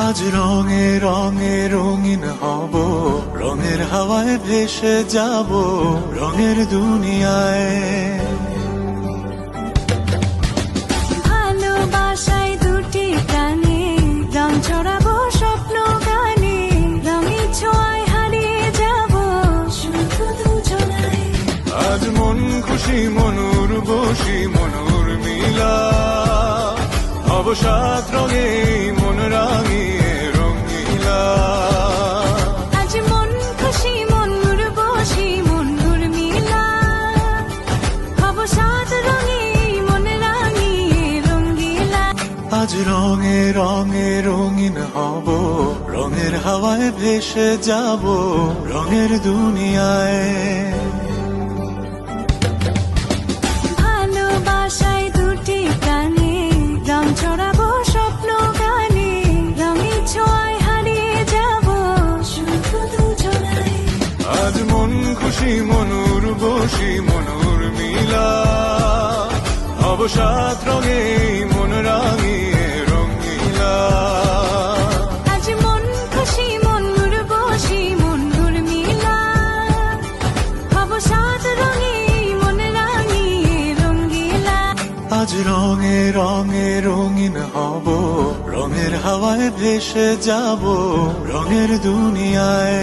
আজ রঙে রঙে রঙিন হব, রঙের হাওয়ায় ভেসে যাব রঙের দুনিয়ায়। ভালোবাসায় দুটি প্রাণে রং ছড়াবো স্বপ্ন গানে, রঙের ছোঁয়ায় হারিয়ে যাব শুধু দুজনায়। আজ মন খুশি মনুর বসি মনুর মিলা, অবসাদ রঙে মন রাঙিয়ে রঙিলা। আজ মন খুশি মনুর বসি মনুর মিলা, অবসাদ রঙে মন রাঙিয়ে রঙিলা। আজ রঙে রঙে রঙিন হব, রঙের হাওয়ায় ভেসে যাব রঙের দুনিয়ায়। ভালোবাসায় দুটি প্রাণে রং ছড়াবো স্বপ্ন গানে, রঙের ছোঁয়ায় হারিয়ে যাব শুধু দুজনায়। আজ মন খুশি মনুর বসি মনুর মিলা, অবসাদ রঙে মন রাঙিয়ে রঙিলা। আজ মন খুশি মনুর বসি মনুর মিলা, অবসাদ রঙে মন রাঙিয়ে রঙিলা। আজ রঙে রঙে রঙিন হব, রঙের হাওয়ায় ভেসে যাব রঙের দুনিয়ায়।